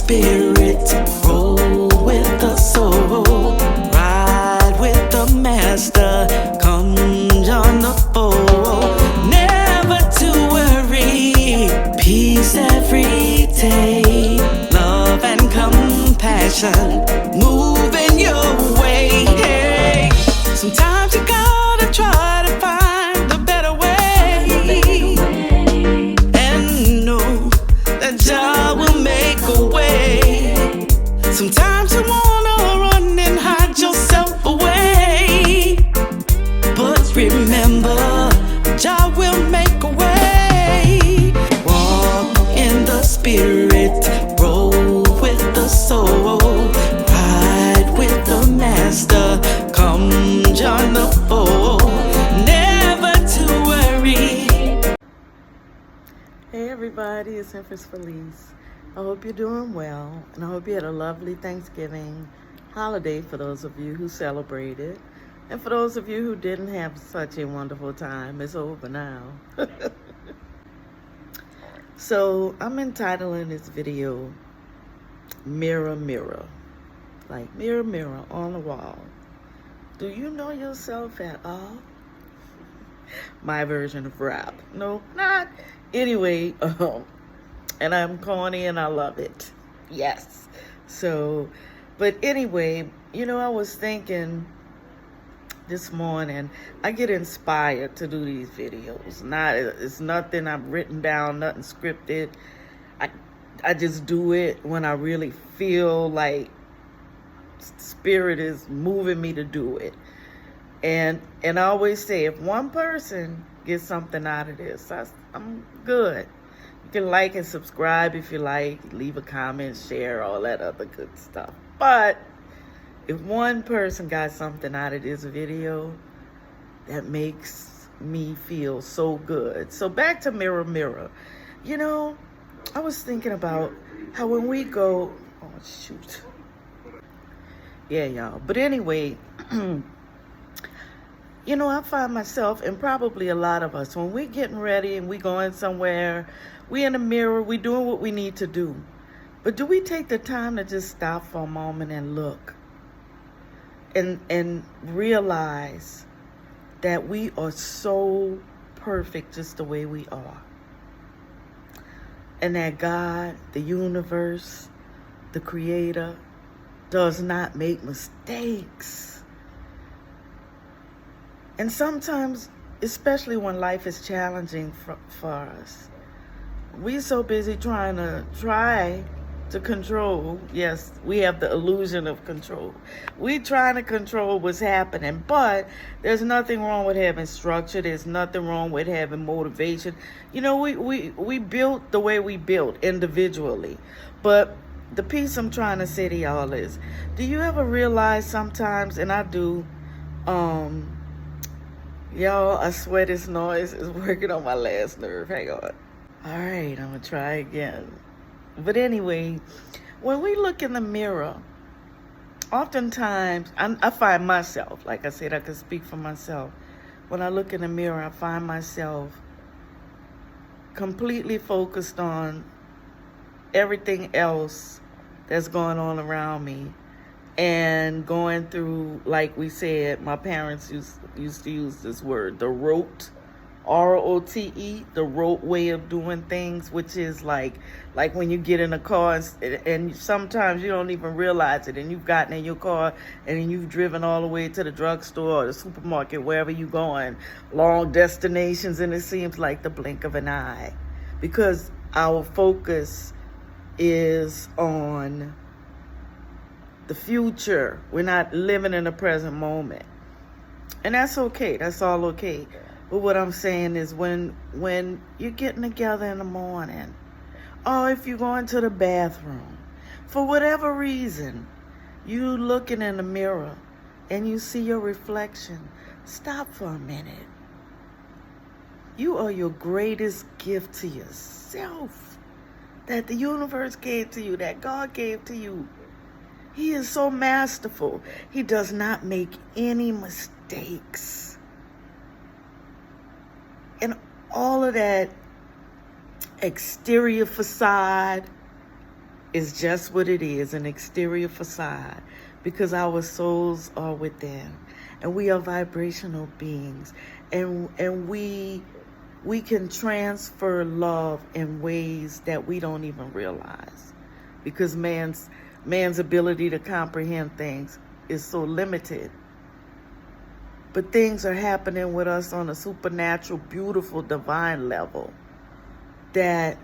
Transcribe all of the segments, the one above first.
spirit, roll with the soul, ride with the master, come join the fold. Never to worry, peace every day, love and compassion, moving your way. Hey, sometimes you gotta try to find a better way, and know that God will make a way. Sometimes you wanna run and hide yourself away, but remember, God will make a way. Walk in the spirit, roll with the soul, ride with the master, come join the fold, never to worry. Hey everybody, it's Empress Felice. I hope you're doing well, and I hope you had a lovely Thanksgiving holiday for those of you who celebrated. And for those of you who didn't have such a wonderful time, it's over now. So I'm entitling this video, Mirror, Mirror. Like, mirror, mirror on the wall. Do you know yourself at all? My version of rap. No, not. Anyway, and I'm corny and I love it. Yes. So, but anyway, I was thinking this morning, I get inspired to do these videos. It's nothing I've written down, nothing scripted. I just do it when I really feel like spirit is moving me to do it. And I always say, if one person gets something out of this, I'm good. You can like and subscribe if you like, leave a comment, share, all that other good stuff. But if one person got something out of this video, that makes me feel so good. So back to Mirror, Mirror. I was thinking about how when we go, oh shoot. Yeah, y'all. But anyway, I find myself, and probably a lot of us, when we're getting ready and we going somewhere, we in the mirror, we doing what we need to do. But do we take the time to just stop for a moment and look and realize that we are so perfect just the way we are? And that God, the universe, the creator, does not make mistakes. And sometimes, especially when life is challenging for us, we're so busy trying to control. Yes, we have the illusion of control. We're trying to control what's happening, but there's nothing wrong with having structure. There's nothing wrong with having motivation. We built the way we built individually. But the piece I'm trying to say to y'all is, do you ever realize sometimes, and I do, y'all, I swear this noise is working on my last nerve. Hang on. All right, I'm going to try again. But anyway, when we look in the mirror, oftentimes, I find myself, like I said, I can speak for myself. When I look in the mirror, I find myself completely focused on everything else that's going on around me, and going through, like we said, my parents used to use this word, the rote, R-O-T-E, the rote way of doing things, which is like when you get in a car and sometimes you don't even realize it, and you've gotten in your car and then you've driven all the way to the drugstore or the supermarket, wherever you're going, long destinations, and it seems like the blink of an eye, because our focus is on the future. We're not living in the present moment. And that's okay. That's all okay. But what I'm saying is, when you're getting together in the morning, or if you're going to the bathroom, for whatever reason, you looking in the mirror and you see your reflection, stop for a minute. You are your greatest gift to yourself that the universe gave to you, that God gave to you. He is so masterful. He does not make any mistakes. And all of that exterior facade, is just what it is, an exterior facade, because our souls are within, and we are vibrational beings, and we can transfer love in ways that we don't even realize, because man's ability to comprehend things is so limited. But things are happening with us on a supernatural, beautiful, divine level that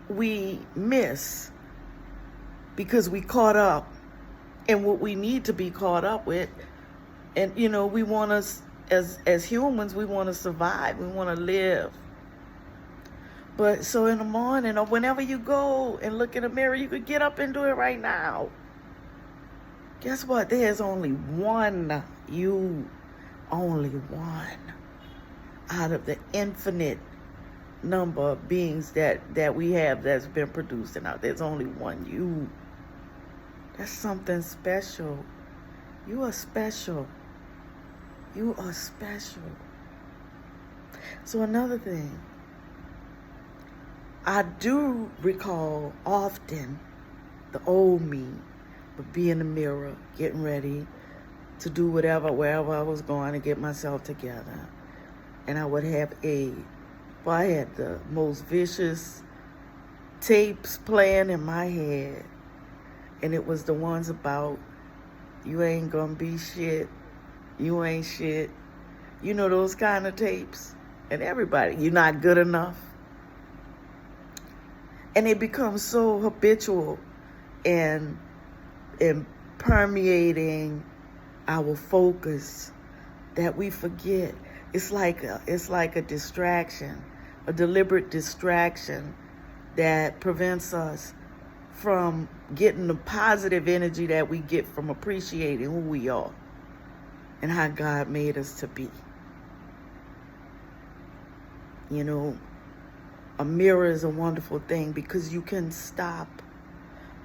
we miss because we caught up in what we need to be caught up with. And we want us as humans, we want to survive, we want to live. But so in the morning or whenever you go and look in the mirror, you could get up and do it right now. Guess what? There's only one you, only one out of the infinite number of beings that we have that's been produced. And there's only one you. That's something special. You are special. You are special. So another thing, I do recall often the old me would be in the mirror getting ready to do whatever, wherever I was going to get myself together. And I would have I had the most vicious tapes playing in my head. And it was the ones about, you ain't gonna be shit, you ain't shit. Those kind of tapes. And everybody, you're not good enough. And it becomes so habitual and permeating our focus that we forget. It's like a distraction, a deliberate distraction that prevents us from getting the positive energy that we get from appreciating who we are and how God made us to be. A mirror is a wonderful thing because you can stop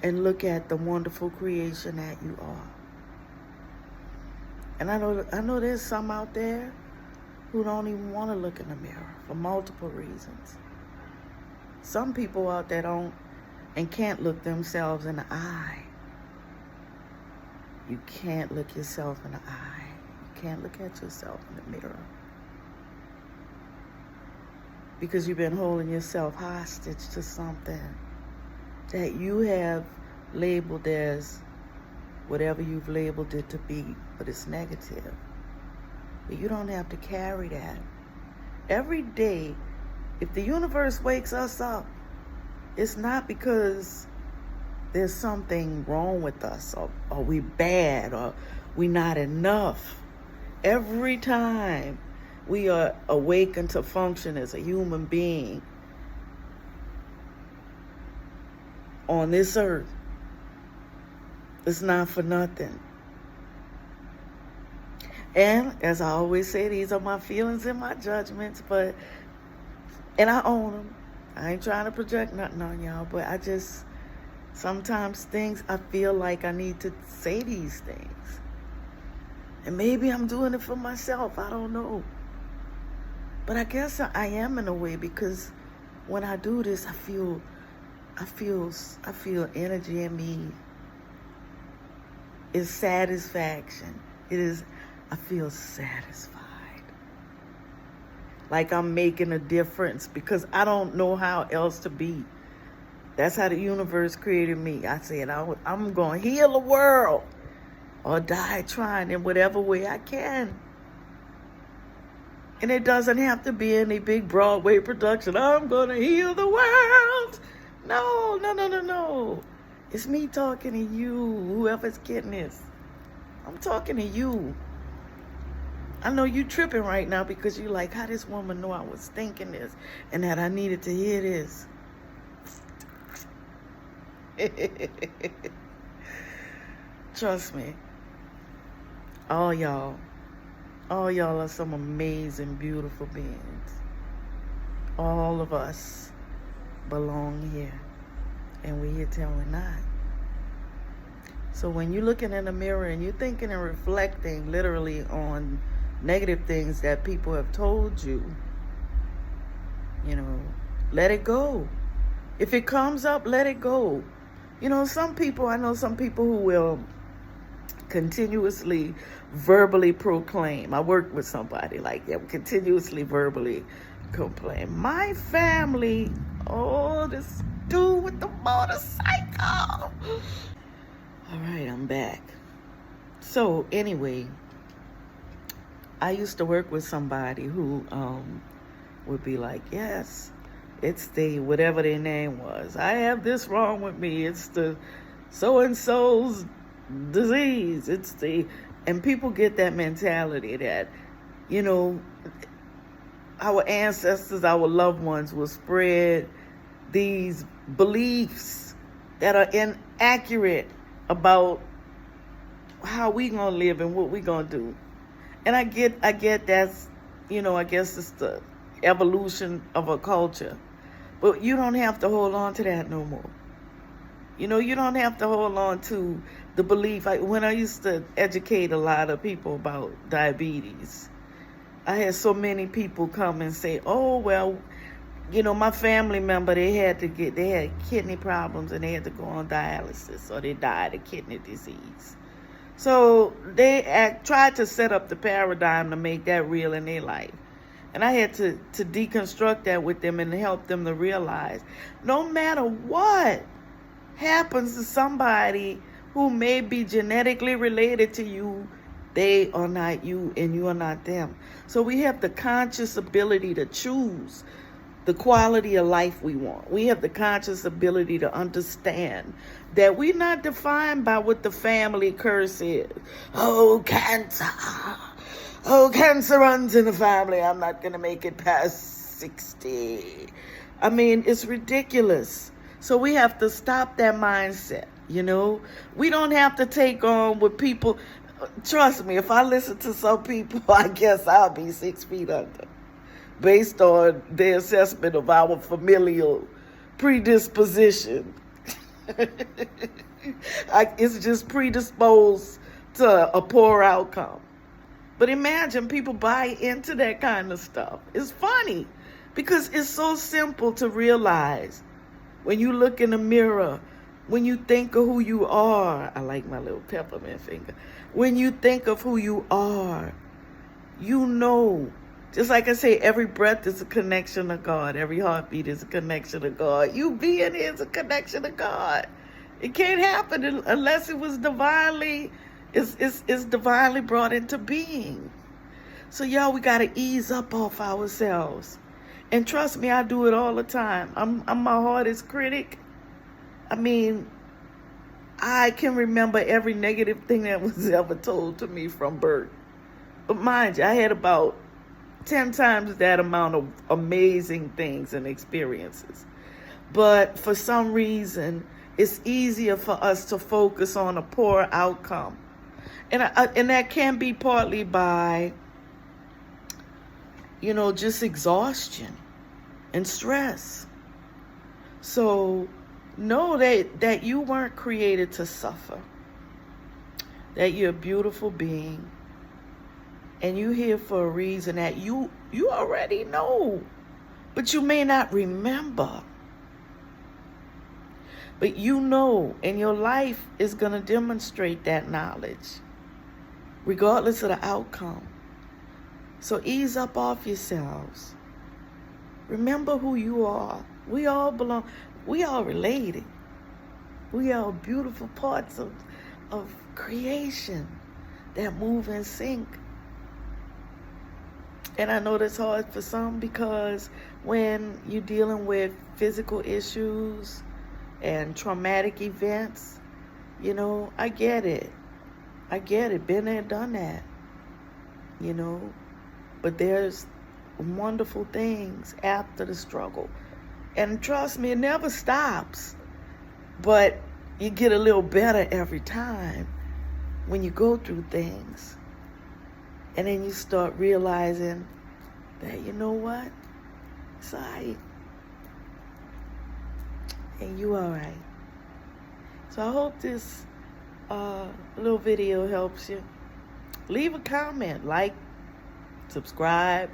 and look at the wonderful creation that you are. And I know there's some out there who don't even want to look in the mirror for multiple reasons. Some people out there don't and can't look themselves in the eye. You can't look yourself in the eye. You can't look at yourself in the mirror. Because you've been holding yourself hostage to something that you have labeled as whatever you've labeled it to be, but it's negative. But you don't have to carry that. Every day, if the universe wakes us up, it's not because there's something wrong with us or we bad or we not enough. Every time we are awakened to function as a human being on this earth, it's not for nothing. And as I always say, these are my feelings and my judgments, and I own them. I ain't trying to project nothing on y'all, but sometimes I feel like I need to say these things. And maybe I'm doing it for myself, I don't know. But I guess I am in a way, because when I do this, I feel energy in me. It's satisfaction. I feel satisfied. Like I'm making a difference, because I don't know how else to be. That's how the universe created me. I said, I'm going to heal the world or die trying in whatever way I can. And it doesn't have to be any big Broadway production. I'm going to heal the world. No. It's me talking to you, whoever's getting this. I'm talking to you. I know you tripping right now because you like, how this woman know I was thinking this and that I needed to hear this. Trust me. All y'all are some amazing, beautiful beings. All of us belong here. And we're here till we're not. So when you're looking in the mirror and you're thinking and reflecting literally on negative things that people have told you, let it go. If it comes up, let it go. You know, I know some people who will continuously verbally proclaim. I work with somebody like that, continuously verbally complain. My family, oh, this dude with the motorcycle. All right, I'm back. So anyway, I used to work with somebody who would be like, yes, it's the whatever their name was. I have this wrong with me. It's the so-and-so's disease. And people get that mentality that, you know, our ancestors, our loved ones will spread these beliefs that are inaccurate about how we gonna live and what we gonna do. And I get that's, you know, I guess it's the evolution of a culture. But you don't have to hold on to that no more. You know, you don't have to hold on to the belief. When I used to educate a lot of people about diabetes, I had so many people come and say, oh, well, you know, my family member, they had kidney problems and they had to go on dialysis or they died of kidney disease. So they tried to set up the paradigm to make that real in their life. And I had to deconstruct that with them and help them to realize no matter what happens to somebody who may be genetically related to you, they are not you and you are not them. So we have the conscious ability to choose the quality of life we want. We have the conscious ability to understand that we're not defined by what the family curse is. Oh, cancer. Oh, cancer runs in the family. I'm not going to make it past 60. I mean, it's ridiculous. So we have to stop that mindset, you know. We don't have to take on what people... Trust me, if I listen to some people, I guess I'll be 6 feet under, based on their assessment of our familial predisposition. It's just predisposed to a poor outcome. But imagine people buy into that kind of stuff. It's funny because it's so simple to realize when you look in the mirror, when you think of who you are. I like my little peppermint finger. When you think of who you are, you know. Just like I say, every breath is a connection to God. Every heartbeat is a connection to God. You being here is a connection to God. It can't happen unless it was divinely, it's divinely brought into being. So y'all, we got to ease up off ourselves. And trust me, I do it all the time. I'm my hardest critic. I mean, I can remember every negative thing that was ever told to me from birth. But mind you, I had about 10 times that amount of amazing things and experiences. But for some reason, it's easier for us to focus on a poor outcome. And that can be partly by, you know, just exhaustion and stress. So know that you weren't created to suffer. That you're a beautiful being. And you're here for a reason that you already know. But you may not remember. But you know, and your life is going to demonstrate that knowledge, regardless of the outcome. So ease up off yourselves. Remember who you are. We all belong. We all related. We are beautiful parts of creation that move in sync. And I know that's hard for some because when you're dealing with physical issues and traumatic events, you know, I get it. Been there, done that, you know. But there's wonderful things after the struggle. And trust me, it never stops. But you get a little better every time when you go through things. And then you start realizing that, you know what? It's all right. And you all right. So I hope this little video helps you. Leave a comment, like, subscribe.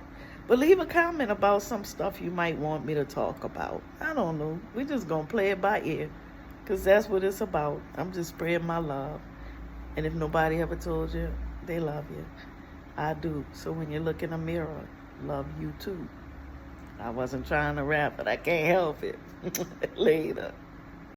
But leave a comment about some stuff you might want me to talk about. I don't know. We're just going to play it by ear. Because that's what it's about. I'm just spreading my love. And if nobody ever told you they love you, I do. So when you look in a mirror, love you too. I wasn't trying to rap, but I can't help it. Later.